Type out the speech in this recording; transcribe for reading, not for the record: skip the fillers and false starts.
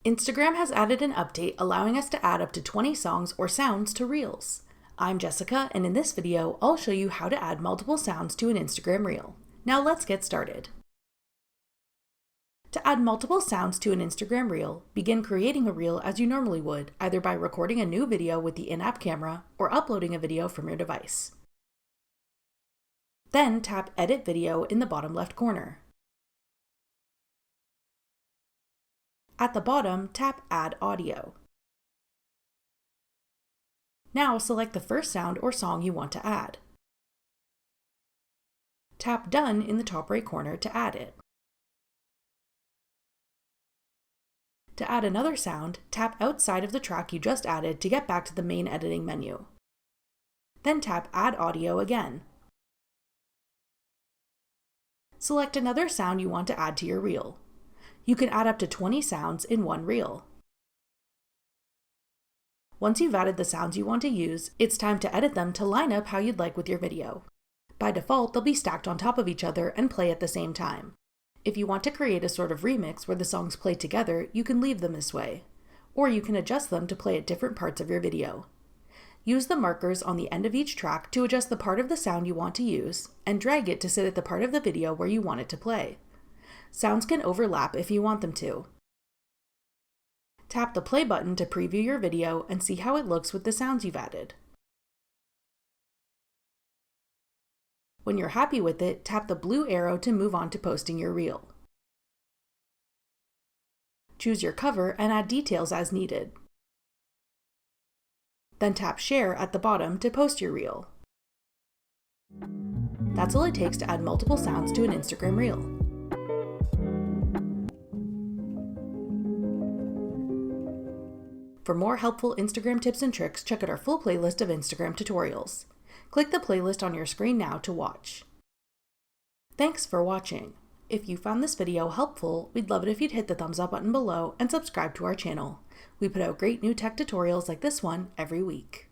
Instagram has added an update allowing us to add up to 20 songs or sounds to Reels. I'm Jessica, and in this video, I'll show you how to add multiple sounds to an Instagram Reel. Now let's get started. To add multiple sounds to an Instagram Reel, begin creating a reel as you normally would, either by recording a new video with the in-app camera or uploading a video from your device. Then tap Edit Video in the bottom left corner. At the bottom, tap Add Audio. Now select the first sound or song you want to add. Tap Done in the top right corner to add it. To add another sound, tap outside of the track you just added to get back to the main editing menu. Then tap Add Audio again. Select another sound you want to add to your reel. You can add up to 20 sounds in one reel. Once you've added the sounds you want to use, it's time to edit them to line up how you'd like with your video. By default, they'll be stacked on top of each other and play at the same time. If you want to create a sort of remix where the songs play together, you can leave them this way. Or you can adjust them to play at different parts of your video. Use the markers on the end of each track to adjust the part of the sound you want to use, and drag it to sit at the part of the video where you want it to play. Sounds can overlap if you want them to. Tap the play button to preview your video and see how it looks with the sounds you've added. When you're happy with it, tap the blue arrow to move on to posting your reel. Choose your cover and add details as needed. Then tap Share at the bottom to post your reel. That's all it takes to add multiple sounds to an Instagram Reel. For more helpful Instagram tips and tricks, check out our full playlist of Instagram tutorials. Click the playlist on your screen now to watch. Thanks for watching. If you found this video helpful, we'd love it if you'd hit the thumbs up button below and subscribe to our channel. We put out great new tech tutorials like this one every week.